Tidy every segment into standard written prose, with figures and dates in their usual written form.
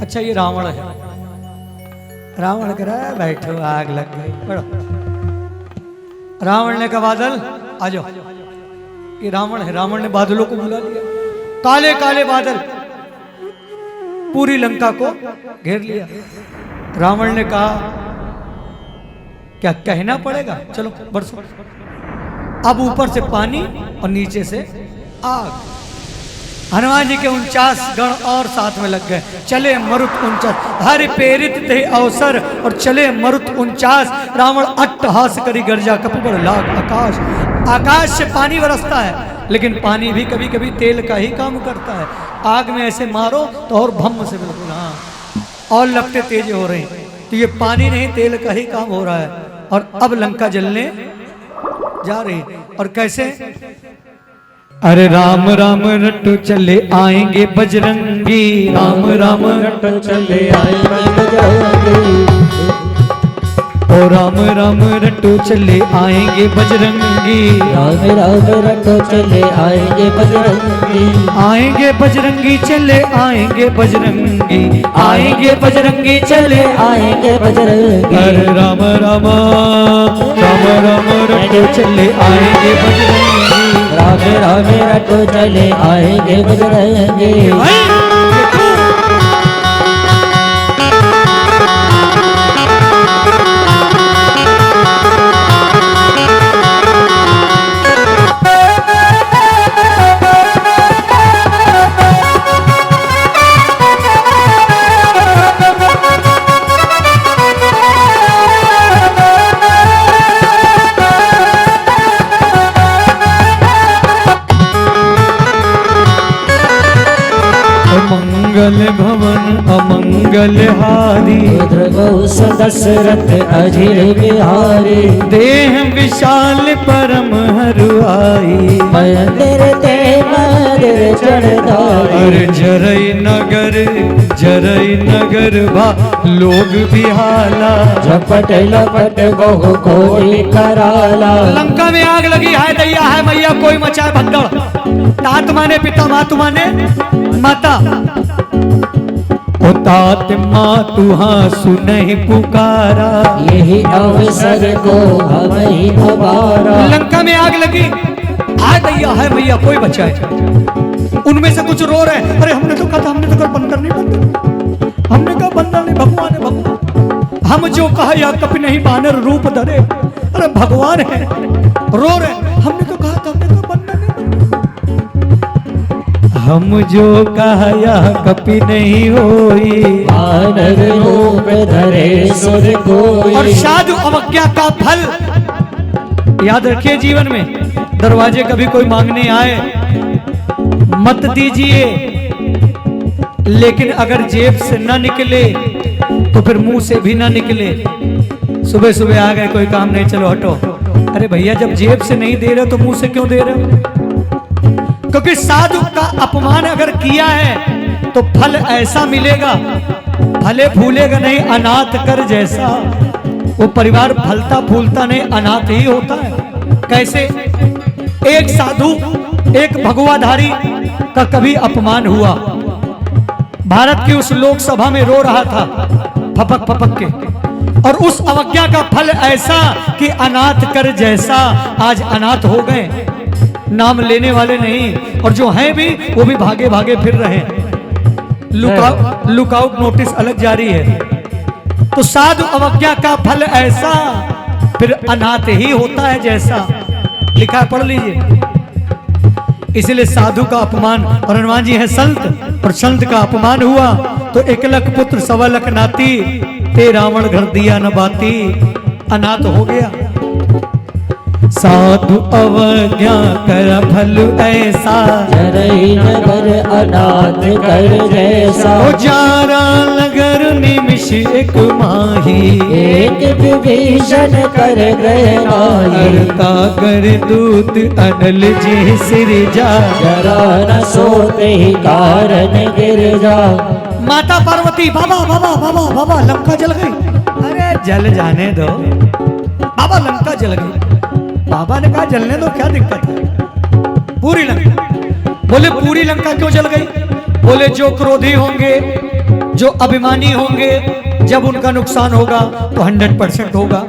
अच्छा ये रावण है। रावण कह रहा है बैठो आग लग गई बड़ो। रावण ने कहा बादल आ जाओ। ये रावण है। रावण ने बादलों को बुला लिया। काले काले बादल पूरी लंका को घेर लिया। रावण ने कहा क्या कहना पड़ेगा, चलो बरसो। अब ऊपर से पानी और नीचे से आग। हनुमान जी के 49 गण और साथ में लग गए। चले मरुत 49 हरि प्रेरित थे अवसर और चले मरुत 49। रावण अट्टहास करी गर्जा कपिबड़ लाग आकाश। आकाश से पानी बरसता है लेकिन पानी भी कभी कभी तेल का ही काम करता है। आग में ऐसे मारो तो और भम्म से बिल्कुल हाँ और लपटे तेज हो रही। तो ये पानी नहीं तेल का ही काम हो रहा है। और अब लंका जलने जा रही। और कैसे? अरे राम राम रट्टू चले आएंगे बजरंगी। राम राम रट्टू चले आएंगे बजरंगी। ओ राम राम रट्टू चले आएंगे बजरंगी। राम राम रट्टू चले आएंगे बजरंगी। आएंगे बजरंगी चले आएंगे बजरंगी। आएंगे बजरंगी चले आएंगे बजरंगी। अरे राम राम राम राम रट्टू चले आएंगे बजरंगी। राम राम रट्टू चले आएंगे बजरंगी। मंगल भवन अमंगल हारी। दशरथ अजिर बिहारी। देह विशाल परम हरुआई। मंदिर ते मंदिर चढ़ाई। अरे जरई नगर भा लोग बिहाला। झपट लपट बहु कोई कराला। लंका में आग लगी है दैया है मैया कोई मचाए भगदड़। तात माने पिता मातु माने माता। ओ तात मातु हाँ सुनहि पुकारा। यही अवसर को हमें दोबारा। लंका में आग लगी है दैया है मैया कोई बचाए। उनमें से कुछ रो रहे। अरे हमने तो कहा था, हमने तो कहा बंदर नहीं बंदर। हमने कहा बंदर नहीं भगवान है भगवान। हम जो कहा या कभी नहीं बानर रूप धरे। अरे भगवान है रो रहे। हमने तो कहा था, हमने तो बंदर नहीं बंदर। हम जो कहा या कभी नहीं होई। बानर रूप धरे सुर कोई। और साधु अवज्ञा का फल याद रखिए। जीवन में दरवाजे कभी कोई मांगने आए मत दीजिए। लेकिन अगर जेब से न निकले तो फिर मुंह से भी ना निकले। सुबह सुबह आ गए कोई काम नहीं चलो हटो। अरे भैया जब जेब से नहीं दे रहे तो मुंह से क्यों दे रहे हो? क्योंकि साधु का अपमान अगर किया है तो फल ऐसा मिलेगा। फले फूलेगा नहीं अनाथ कर जैसा। वो परिवार फलता फूलता नहीं अनाथ ही होता है। कैसे? एक साधु एक भगवाधारी का कभी अपमान हुआ। भारत की उस लोकसभा में रो रहा था फपक फपक के। और उस अवज्ञा का फल ऐसा कि अनाथ कर जैसा। आज अनाथ हो गए, नाम लेने वाले नहीं। और जो हैं भी वो भी भागे भागे फिर रहे हैं। लुकआउट नोटिस अलग जारी है। तो साधु अवज्ञा का फल ऐसा फिर अनाथ ही होता है जैसा। लिखा है पढ़ लीजिए। इसलिए साधु का अपमान। और हनुमान जी है संत और संत का अपमान हुआ तो 1 लख पुत्र 1.25 लाख नाती। ते रावण घर दिया न बाती। अनाथ हो गया। साधु अवज्ञा कर फल ऐसा। जरई नगर अनाथ कर जैसा। ओ जारा नगर निमिष एक माही। एक विभीषण कर गए नाही। करता कर दूत अनल जी सिर जा। जरा न सोते ही कारण गिर जा। माता पार्वती बाबा बाबा बाबा बाबा लंका जल गई। अरे जल जाने दो बाबा लंका जल गई। बाबा ने कहा जलने दो क्या दिक्कत है। पूरी लंका। बोले पूरी लंका क्यों जल गई? बोले जो क्रोधी होंगे जो अभिमानी होंगे जब उनका नुकसान होगा तो 100% होगा।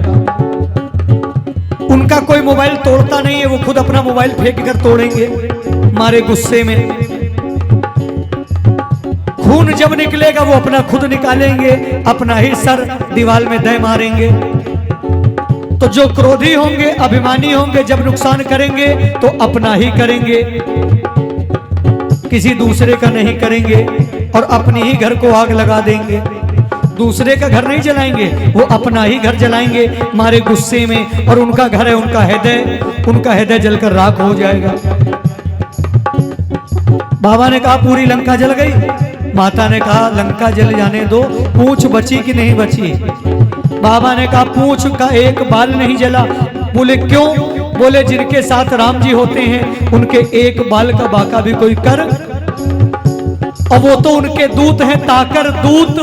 उनका कोई मोबाइल तोड़ता नहीं है, वो खुद अपना मोबाइल फेंक कर तोड़ेंगे मारे गुस्से में। खून जब निकलेगा वो अपना खुद निकालेंगे, अपना ही सर दीवार में दे मारेंगे। तो जो क्रोधी होंगे, अभिमानी होंगे, जब नुकसान करेंगे तो अपना ही करेंगे, किसी दूसरे का नहीं करेंगे, और अपनी ही घर को आग लगा देंगे। दूसरे का घर नहीं जलाएंगे, वो अपना ही घर जलाएंगे मारे गुस्से में। और उनका घर है, उनका हृदय जलकर राख हो जाएगा। बाबा ने कहा पूरी लंका जल गई। माता ने कहा लंका जल जाने दो, पूंछ बची कि नहीं बची। बाबा ने कहा पूंछ का एक बाल नहीं जला। बोले क्यों? बोले जिनके साथ राम जी होते हैं उनके एक बाल का बाका भी कोई कर, और वो तो उनके दूत हैं, ताकर दूत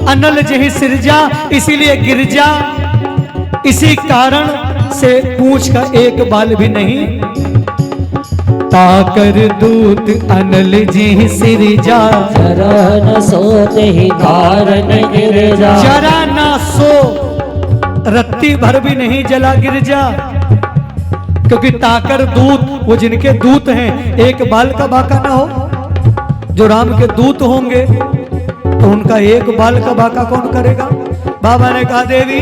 अनल जही सिरजा, इसीलिए गिरजा। इसी कारण से पूंछ का एक बाल भी नहीं। ताकर दूत अनल जी सिरजा, जरा न सोते ही कारण गिरजा। जरा ना सो, रत्ती भर भी नहीं जला गिरजा। क्योंकि ताकर दूत, वो जिनके दूत हैं, एक बाल का बाका ना हो। जो राम के दूत होंगे तो उनका एक बाल का बाका कौन करेगा? बाबा ने कहा देवी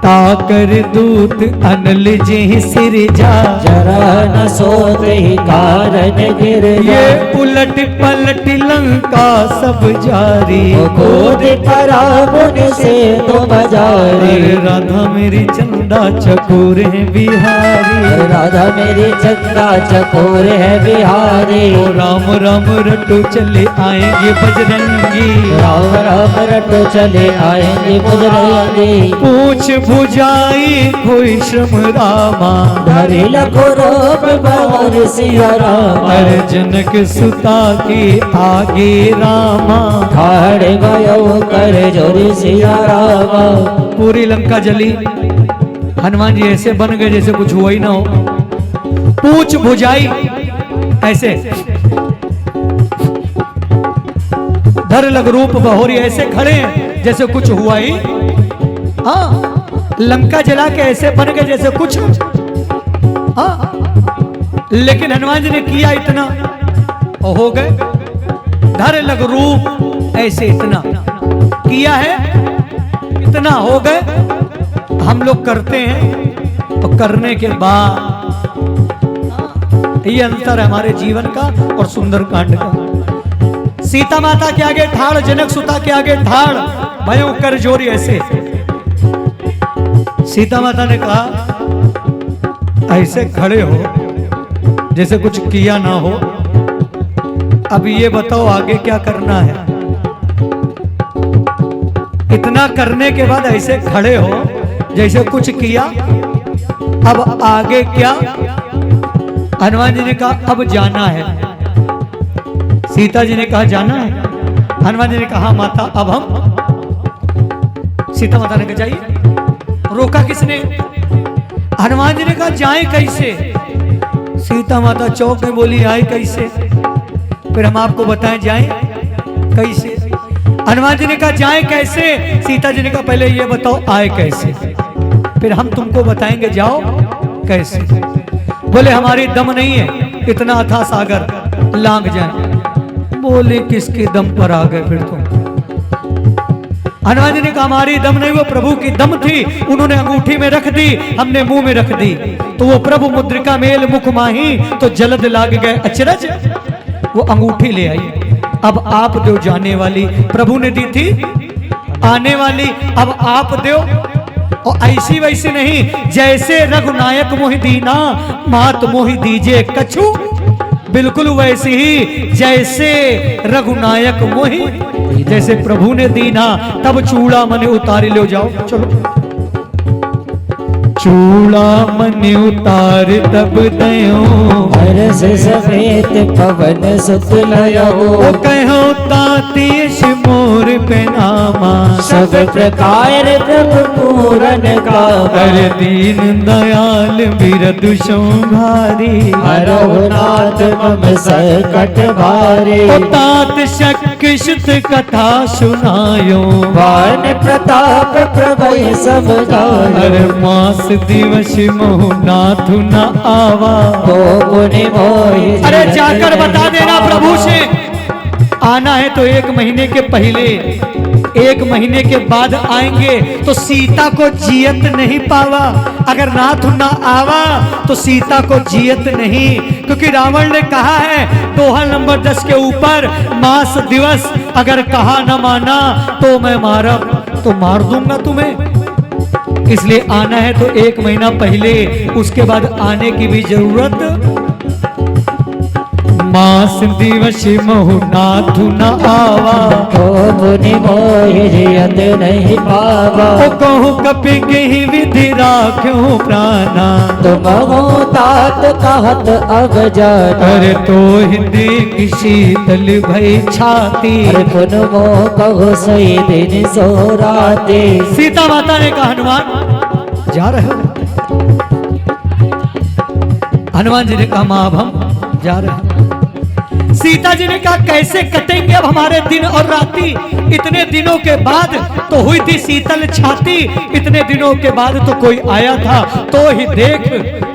ताकर दूत अनल जी सिरजा, जरा न सोते ही कारण गिरजा। ये उलट पलट लंका सब जारी, गोद परा मुन से तो बजारी। अरे राधा मेरी चंदा चकोर है बिहारी, राधा मेरी चंदा चकोर है बिहारी। ओ राम राम रटो चले आएंगे बजरंगी, राम राम रटो चले आएंगे बजरंगी। पूछ भुजाई कोई श्रम रामा, धरे लखो रूप भंवर सिया रामा। अरे जनक सुता के आगे रामा, खाड़े गयो कर जोरी सिया रामा। पूरी लंका जली। हनुमान जी ऐसे बन गए जैसे कुछ हुआ ही ना हो। पूछ भुजाई ऐसे, धर लग रूप बहोरी, ऐसे खड़े हैं जैसे कुछ हुआ ही। हाँ, लंका जला के ऐसे बन गए जैसे कुछ। हाँ, लेकिन हनुमान जी ने किया इतना और हो गए। धर लग रूप ऐसे इतना किया है, इतना हो गए। हम लोग करते हैं और करने के बाद ये अंतर है हमारे जीवन का और सुंदर कांड का। सीता माता के आगे ठाड़, जनक सुता के आगे ठाड़, भयो कर जोरी ऐसे। सीता माता ने कहा ऐसे खड़े हो जैसे कुछ किया ना हो। अब ये बताओ आगे क्या करना है? इतना करने के बाद ऐसे खड़े हो जैसे कुछ किया, अब आगे क्या? हनुमान जी ने कहा अब जाना है। सीता जी ने कहा जाना है। हनुमान जी ने कहा माता अब हम। सीता माता ने कहा जाइए। रोका किसने? हनुमान जी ने कहा जाए कैसे? सीता माता चौक में बोली आए कैसे? फिर हम आपको बताएं जाए कैसे। हनुमान जी ने कहा जाए कैसे? सीता जी ने कहा पहले ये बताओ आए कैसे, फिर हम तुमको बताएंगे जाओ कैसे। बोले हमारी दम नहीं है इतना अथाह सागर लांग जाए। बोले किसके दम पर आ गए फिर तुम? हनुमान जी ने कहा हमारी दम नहीं, वो प्रभु की दम थी। उन्होंने अंगूठी में रख दी, हमने मुंह में रख दी, तो वो प्रभु मुद्रिका मेल मुख माही, तो जलद लाग गए अचरज। वो अंगूठी ले आई। अब आप दो जाने वाली, प्रभु ने दी थी आने वाली, अब आप दो। और ऐसी वैसी नहीं, जैसे रघुनायक मोहि दीना, मात मोहि दीजे कछु। बिल्कुल वैसे ही जैसे रघुनायक मोहि, जैसे प्रभु ने दीना तब चूड़ा मने उतारी ले जाओ। चलो चूड़ा मने उतार तब दयो, हरस समेत पवन सुत लयो। ओ कहो तातीश मोर पहना, धामा। सब प्रकार प्रभु पूरन का अरे दीन दयाल बिरदु संहारी। हरहु नाथ मम संकट भारे। ओ तात शक्य शुद्ध कथा सुनायो। वान प्रताप प्रभय सब गायो। अरे मास दिवस मोह नाथु न आवा। तो पुनि मोहि अरे जाकर बता देना प्रभु से, आना है तो 1 महीने के पहले, 1 महीने के बाद आएंगे तो सीता को जियत नहीं पावा। अगर नाथ ना आवा तो सीता को जियत नहीं, क्योंकि रावण ने कहा है दोहा नंबर 10 के ऊपर, मास दिवस अगर कहा न माना तो मैं मारब, तो मार दूंगा तुम्हें। इसलिए आना है तो 1 महीना पहले, उसके बाद आने की भी जरूरत। मास दिवस मोह नाथु न आवा। तो पुनि मोहि जियत नहीं पावा। ओ कहूँ कपि ही विधि राख्यो प्राणा। तुम हो तात कहत अब जाना। अरे तो हिंदी की शीतल भई छाती। अरे पुन मो कहो सही दिन सो राते। सीता माता ने कहा हनुमान जा रहे हो? हनुमान जी ने कहा मां अब हम जा रहे हैं। सीता जी ने कहा कैसे कटेंगे अब हमारे दिन और राती? इतने दिनों के बाद तो हुई थी शीतल छाती, इतने दिनों के बाद तो कोई आया था तो ही देख,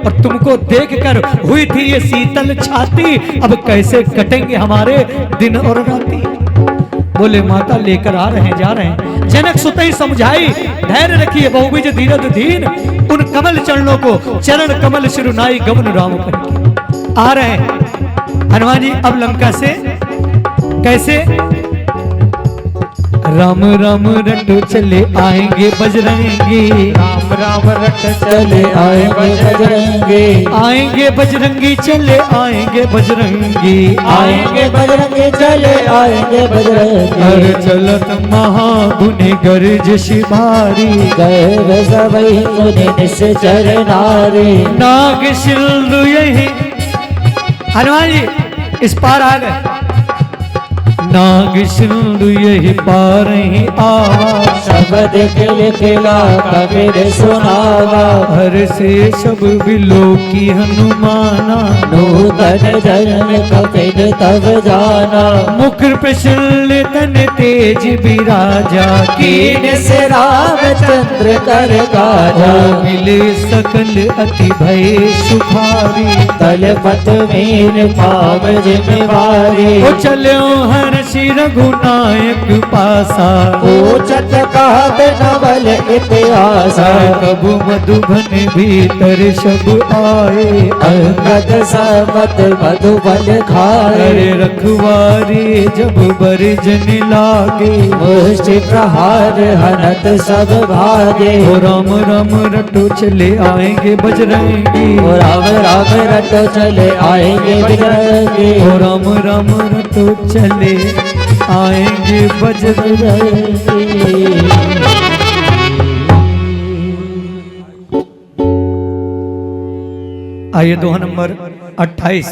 और तुमको देखकर हुई थी ये शीतल छाती, अब कैसे कटेंगे हमारे दिन और राती? बोले माता लेकर आ रहे हैं, जा रहे हैं। जनक सुतई समझाई, धैर्य रखिए बहुविज धीरज दीन, उन कमल चरणों को चरण कमल शिरुनाई गमन राम करके आ रहे हैं। हनुमान जी अब लंका से कैसे? राम राम रट चले आएंगे बजरंगी। राम राम रट चले आएंगे बजरंगी। आएंगे बजरंगी चले आएंगे बजरंगी। आएंगे बजरंगी चले आएंगे बजरंगी। अरे चलत महागुनि गर्ज शिभारी। गए सबई मुनि निश्चर नारी। नाग सिंधु यही, हनुमान जी इस पार आ गए। नाग सिंधु यही पार ही आवा। शब्द खिल खिला कबीर सुनावा। हर से सब बिलो की हनुमाना। नूतन जन्म कपिल तब जाना। मुख प्रसन्न तन तेज विराजा। कीन से रामचंद्र कर गाजा। मिले सकल अति भय सुखारी। तलपत मीन पाव जिम्मेवारी। ओ चलो हर श्री रघुनायक पासा। पूछत कहत नवल इतिहासा। कबु मधुबन भीतर सब आए। अंगद समत मधुबन खाए। अरे रखवारी जब बरजन लागे। मुष्टि प्रहार हनत सब भागे। ओ राम राम रटो चले आएंगे बजरंगी। ओ राम राम रटो चले आएंगे बजरंगी। ओ राम राम रटो चले आएंगे बजरंगी। आइए दोहा नंबर 28।